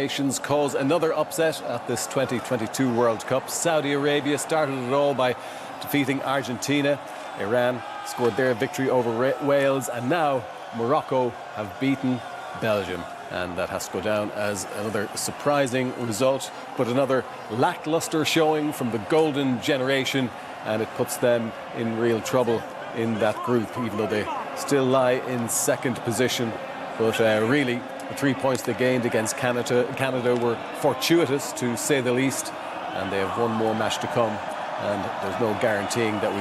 Nations cause another upset at this 2022 World Cup. Saudi Arabia started it all by defeating Argentina. Iran scored their victory over Wales, and now Morocco have beaten Belgium. And that has to go down as another surprising result, but another lacklustre showing from the golden generation, and it puts them in real trouble in that group, even though they still lie in second position. But really, the 3 points they gained against Canada were fortuitous, to say the least, and they have one more match to come, and there's no guaranteeing that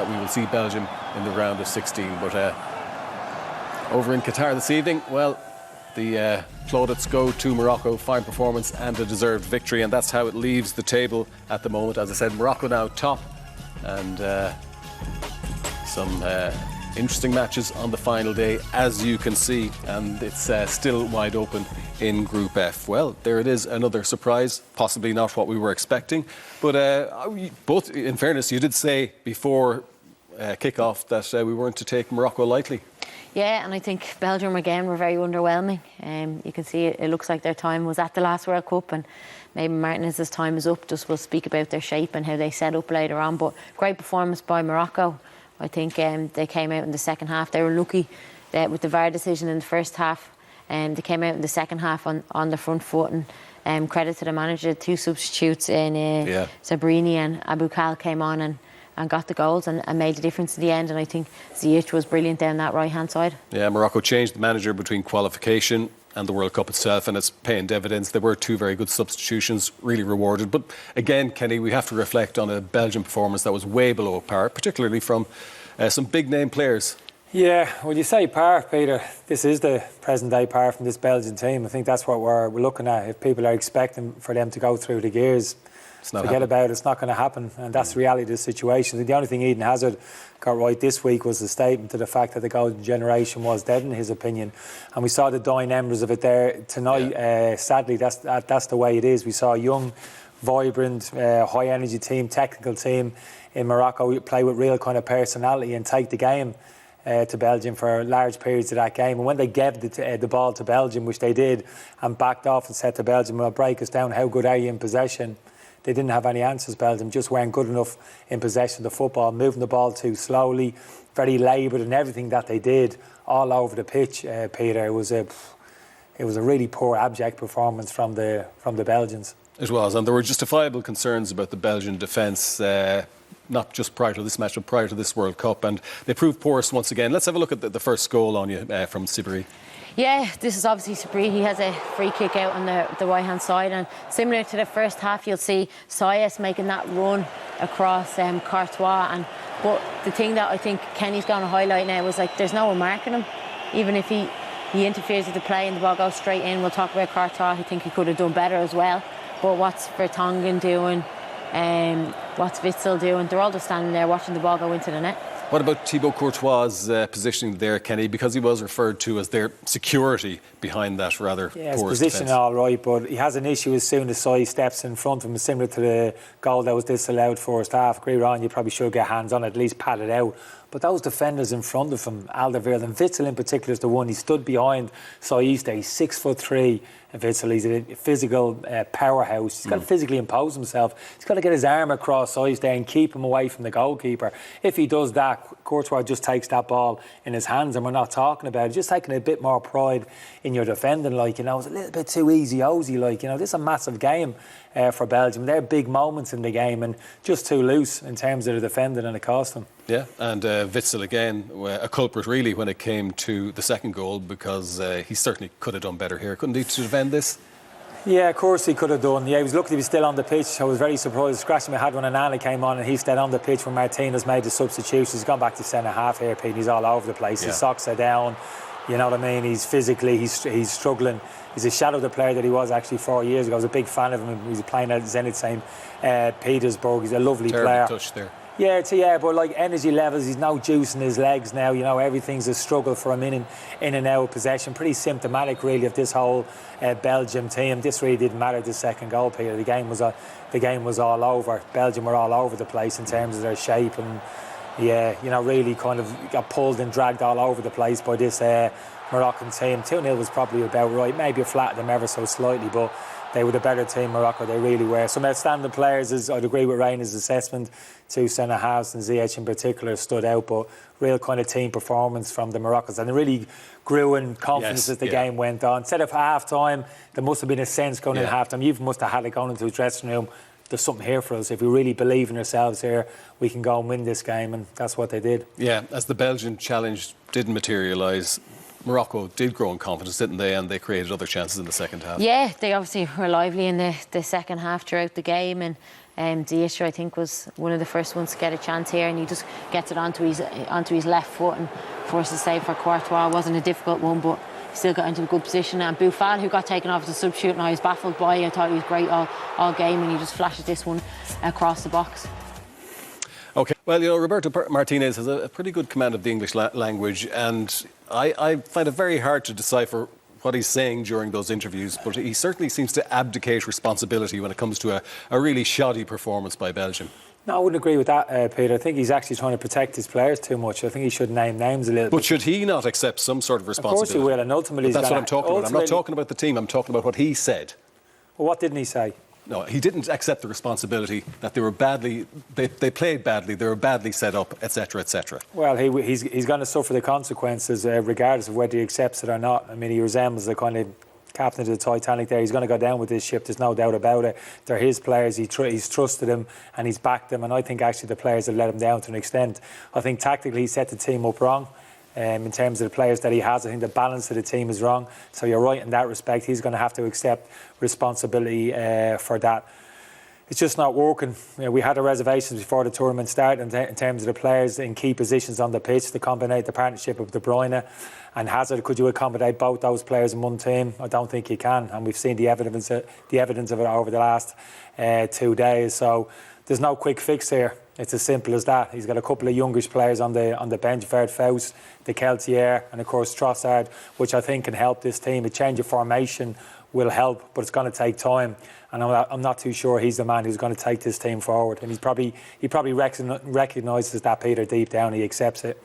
we will see Belgium in the round of 16. But over in Qatar this evening, well, the plaudits go to Morocco. Fine performance and a deserved victory, and that's how it leaves the table at the moment. As I said, Morocco now top, and some interesting matches on the final day, as you can see, and it's still wide open in Group F. Well, there it is, another surprise, possibly not what we were expecting, but both, in fairness, you did say before kick-off that we weren't to take Morocco lightly. Yeah, and I think Belgium again were very underwhelming. You can see it looks like their time was at the last World Cup, and maybe Martinez's time is up. Just we'll speak about their shape and how they set up later on. But great performance by Morocco. I think they came out in the second half. They were lucky with the VAR decision in the first half, and they came out in the second half on the front foot. And credit to the manager, 2 substitutes in Sabrini and Aboukal came on and got the goals and made the difference in the end. And I think Ziyech was brilliant down that right-hand side. Yeah, Morocco changed the manager between qualification and the World Cup itself, and it's paying dividends. There were 2 very good substitutions, really rewarded. But again, Kenny, we have to reflect on a Belgian performance that was way below par, particularly from some big-name players. Yeah, when you say par, Peter, this is the present-day par from this Belgian team. I think that's what we're looking at. If people are expecting for them to go through the gears, forget about it, it's not going to happen, and that's the reality of the situation. The only thing Eden Hazard got right this week was the statement to the fact that the golden generation was dead, in his opinion, and we saw the dying embers of it there tonight. Sadly, that's the way it is. We saw a young, vibrant, high energy team, technical team in Morocco play with real kind of personality and take the game to Belgium for large periods of that game. And when they gave the ball to Belgium, which they did, and backed off and said to Belgium, well, break us down, how good are you in possession? They didn't have any answers. Belgium just weren't good enough in possession of the football, moving the ball too slowly, very laboured, and everything that they did all over the pitch, Peter. It was a really poor, abject performance from the Belgians. It was, and there were justifiable concerns about the Belgian defence, not just prior to this match, but prior to this World Cup, and they proved porous once again. Let's have a look at the first goal on you from Sibéry. Yeah, this is obviously Sabri. He has a free kick out on the right-hand side, and similar to the first half, you'll see Sayas making that run across Courtois. But the thing that I think Kenny's going to highlight now is, like, there's no one marking him. Even if he interferes with the play and the ball goes straight in, we'll talk about Courtois. I think he could have done better as well. But what's Vertonghen doing? What's Witsel doing? They're all just standing there watching the ball go into the net. What about Thibaut Courtois' positioning there, Kenny? Because he was referred to as their security behind that rather porous his position defence. All right, but he has an issue as soon as Sai steps in front of him, similar to the goal that was disallowed first half. Agree, Ron, you probably should get hands on it, at least pat it out. But those defenders in front of him, Alderweireld and Witsel in particular, is the one. He stood behind Sai. He's 6'3", Witsel. He's a physical powerhouse. He's got to physically impose himself. He's got to get his arm across Sai's there and keep him away from the goalkeeper. If he does that, Courtois just takes that ball in his hands, and we're not talking about it. Just taking a bit more pride in your defending, like, you know, it's a little bit too easy-osy, like, you know, this is a massive game for Belgium. They're big moments in the game, and just too loose in terms of the defending, and it cost them. Yeah, and Witsel again, a culprit really when it came to the second goal, because he certainly could have done better here, couldn't he, to defend this? Yeah, of course he could have done. Yeah, he was lucky to be still on the pitch. I was very surprised, scratching my head when Anani came on and he stayed on the pitch when Martinez made the substitutions. He's gone back to centre half here, Pete. He's all over the place. His socks are down. You know what I mean? He's physically, he's struggling. He's a shadow of the player that he was actually 4 years ago. I was a big fan of him. He was playing at Zenit St. Petersburg. He's a lovely player. Touch there. Yeah, but like energy levels, he's no juice in his legs now. You know, everything's a struggle for him in and out of possession. Pretty symptomatic, really, of this whole Belgium team. This really didn't matter, the second goal, Peter. The game was all over. Belgium were all over the place in terms of their shape, and really kind of got pulled and dragged all over the place by this Moroccan team. 2-0 was probably about right. Maybe it flattened them ever so slightly, but they were the better team, Morocco, they really were. Some outstanding players, I'd agree with Raina's assessment. 2 centre-halves and Ziyech in particular stood out, but real kind of team performance from the Moroccans. And it really grew in confidence as the game went on. Instead of half-time, there must have been a sense going into half-time. You must have had it going into the dressing room. There's something here for us. If we really believe in ourselves here, we can go and win this game, and that's what they did. Yeah, as the Belgian challenge didn't materialise, Morocco did grow in confidence, didn't they? And they created other chances in the second half. Yeah, they obviously were lively in the second half throughout the game, and Ziyech, I think, was one of the first ones to get a chance here, and he just gets it onto his left foot and forces a save for Courtois. It wasn't a difficult one, but still got into a good position. And Boufal, who got taken off as a substitute, and I was baffled by it. I thought he was great all game, and he just flashes this one across the box. OK, well, Roberto Martinez has a pretty good command of the English language, and I find it very hard to decipher what he's saying during those interviews, but he certainly seems to abdicate responsibility when it comes to a really shoddy performance by Belgium. No, I wouldn't agree with that, Peter. I think he's actually trying to protect his players too much. I think he should name names a little bit. But should he not accept some sort of responsibility? Of course he will, and ultimately that's what I'm talking about. I'm not talking about the team, I'm talking about what he said. Well, what didn't he say? No, he didn't accept the responsibility that they were badly, they played badly, they were badly set up, etc., etc. Well, he's going to suffer the consequences regardless of whether he accepts it or not. I mean, he resembles the kind of captain of the Titanic there. He's going to go down with this ship, there's no doubt about it. They're his players, he's trusted them and he's backed them, and I think actually the players have let him down to an extent. I think tactically he set the team up wrong. In terms of the players that he has, I think the balance of the team is wrong. So you're right in that respect. He's going to have to accept responsibility for that. It's just not working. We had our reservations before the tournament started in terms of the players in key positions on the pitch to combine the partnership of De Bruyne and Hazard. Could you accommodate both those players in one team? I don't think you can, and we've seen the evidence of it over the last 2 days. So there's no quick fix here. It's as simple as that. He's got a couple of youngish players on the bench, Vert Faust, De Keltier, and of course Trossard, which I think can help this team. A change of formation will help, but it's going to take time. And I'm not too sure he's the man who's going to take this team forward. And he probably recognises that, Peter, deep down. He accepts it.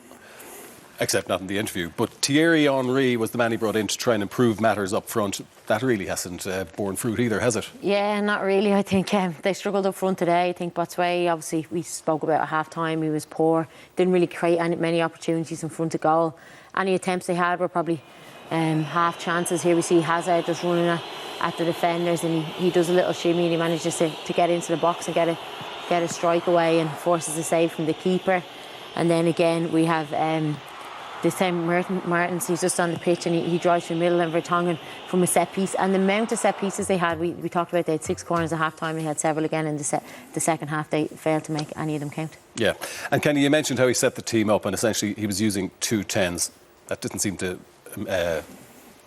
Except not in the interview. But Thierry Henry was the man he brought in to try and improve matters up front. That really hasn't borne fruit either, has it? Yeah, not really. I think they struggled up front today. I think Botsway, obviously, we spoke about at half-time, he was poor. Didn't really create many opportunities in front of goal. Any attempts they had were probably half chances. Here we see Hazard just running at the defenders, and he does a little shimmy and he manages to get into the box and get a strike away and forces a save from the keeper. And then again we have this time Martinez, he's just on the pitch and he drives through the middle, and Vertonghen from a set piece. And the amount of set pieces they had, we talked about, they had 6 corners at half time, they had several again in the second half. They failed to make any of them count. Yeah, and Kenny, you mentioned how he set the team up and essentially he was using 2 10s. That didn't seem to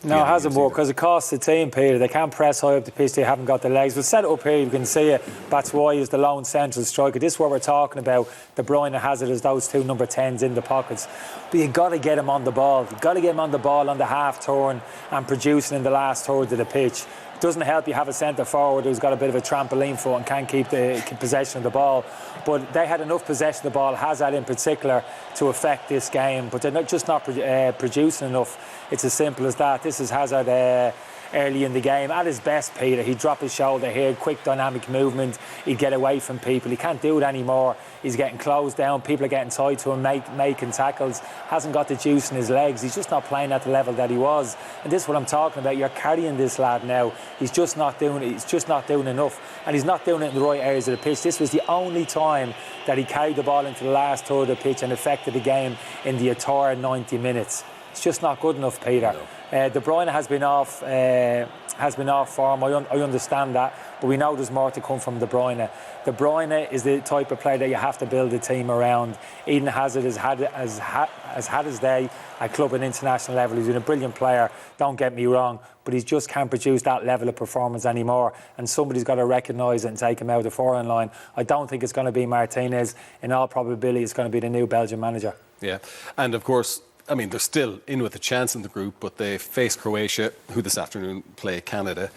no, it hasn't worked because it costs the team, Peter. They can't press high up the pitch, they haven't got the legs. We'll set it up here, you can see it. Batshuayi is the lone central striker. This is what we're talking about. De Bruyne has it as those 2 number 10s in the pockets. But you've got to get him on the ball. You've got to get him on the ball on the half turn and producing in the last third of the pitch. It doesn't help you have a centre forward who's got a bit of a trampoline foot and can't keep the possession of the ball. But they had enough possession of the ball, Hazard in particular, to affect this game. But they're just not producing enough. It's as simple as that. This is Hazard early in the game. At his best, Peter, he'd drop his shoulder here, quick dynamic movement, he'd get away from people. He can't do it anymore. He's getting closed down, people are getting tied to him, making tackles, hasn't got the juice in his legs. He's just not playing at the level that he was. And this is what I'm talking about. You're carrying this lad now. He's just not doing it. He's just not doing enough. And he's not doing it in the right areas of the pitch. This was the only time that he carried the ball into the last third of the pitch and affected the game in the entire 90 minutes. It's just not good enough, Peter. De Bruyne has been off form. I understand that, but we know there's more to come from De Bruyne. De Bruyne is the type of player that you have to build a team around. Eden Hazard has had his day at club and international level. He's been a brilliant player, don't get me wrong, but he just can't produce that level of performance anymore, and somebody's got to recognise it and take him out of the foreign line. I don't think it's going to be Martinez. In all probability, it's going to be the new Belgian manager. Yeah, and of course, I mean, they're still in with a chance in the group, but they face Croatia, who this afternoon play Canada.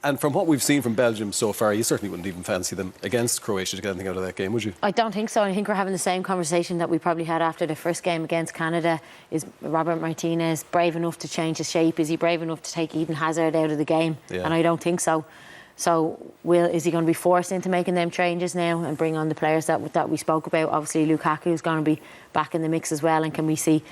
And from what we've seen from Belgium so far, you certainly wouldn't even fancy them against Croatia to get anything out of that game, would you? I don't think so. I think we're having the same conversation that we probably had after the first game against Canada. Is Robert Martinez brave enough to change his shape? Is he brave enough to take Eden Hazard out of the game? Yeah. And I don't think so. So is he going to be forced into making them changes now and bring on the players that we spoke about? Obviously, Lukaku is going to be back in the mix as well. And can we see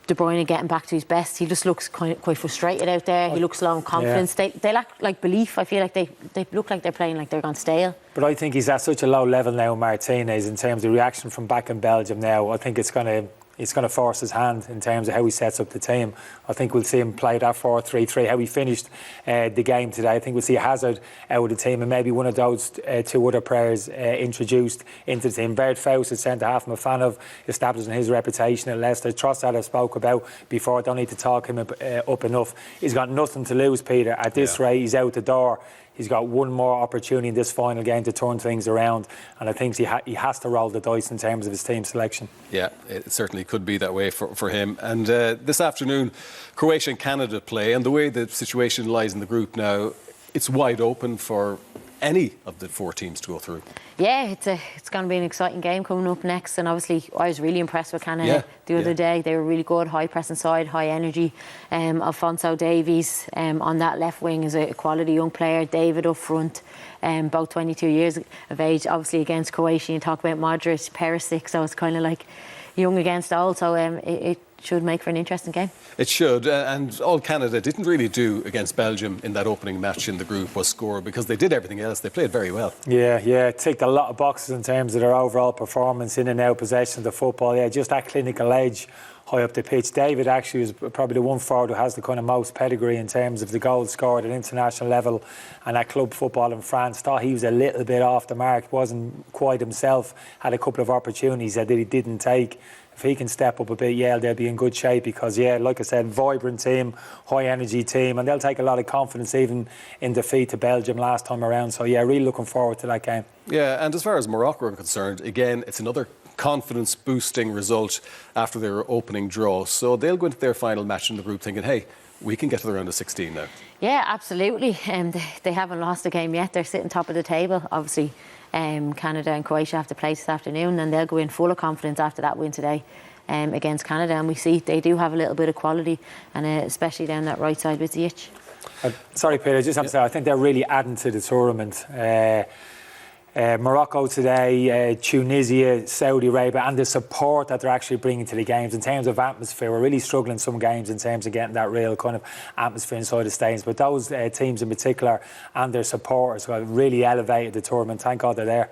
De Bruyne getting back to his best? He just looks quite frustrated out there. He looks low on confidence. Yeah. They lack like belief. I feel like they look like they're playing like they're gone stale. But I think he's at such a low level now, Martinez, in terms of reaction from back in Belgium now. I think it's going to force his hand in terms of how he sets up the team. I think we'll see him play that 4-3-3, how he finished the game today. I think we'll see Hazard out of the team and maybe one of those two other players introduced into the team. Bert Faust at centre-half, I'm a fan of establishing his reputation at Leicester. Trossard I spoke about before, I don't need to talk him up enough. He's got nothing to lose, Peter. At this rate, he's out the door. He's got one more opportunity in this final game to turn things around, and I think he has to roll the dice in terms of his team selection. Yeah, it certainly could be that way for him. And this afternoon, Croatia and Canada play, and the way the situation lies in the group now, it's wide open for any of the 4 teams to go through. Yeah, it's going to be an exciting game coming up next, and obviously I was really impressed with Canada the other day. They were really good, high pressing side, high energy. Alphonso Davies on that left wing is a quality young player. David up front, both 22 years of age. Obviously against Croatia, you talk about Modric, Perisic, so it's kind of like young against old. So it should make for an interesting game. It should, and all Canada didn't really do against Belgium in that opening match in the group was score, because they did everything else. They played very well. Yeah, ticked a lot of boxes in terms of their overall performance, in and out possession of the football. Yeah, just that clinical edge high up the pitch. David actually is probably the one forward who has the kind of most pedigree in terms of the goals scored at international level and at club football in France. Thought he was a little bit off the mark, wasn't quite himself, had a couple of opportunities that he didn't take. If he can step up a bit, they'll be in good shape, because, like I said, vibrant team, high energy team, and they'll take a lot of confidence even in defeat to Belgium last time around. So, really looking forward to that game. Yeah, and as far as Morocco are concerned, again, it's another confidence-boosting result after their opening draw. So they'll go into their final match in the group thinking, hey, we can get to the round of 16 now. Yeah, absolutely. They haven't lost a game yet. They're sitting top of the table, obviously. Canada and Croatia have to play this afternoon, and they'll go in full of confidence after that win today against Canada. And we see they do have a little bit of quality, and especially down that right side with Ziyech. Sorry, Peter, I just have to say, I think they're really adding to the tournament. Morocco today, Tunisia, Saudi Arabia, and the support that they're actually bringing to the games in terms of atmosphere. We're really struggling some games in terms of getting that real kind of atmosphere inside the stadiums, but those teams in particular and their supporters have really elevated the tournament. Thank God they're there.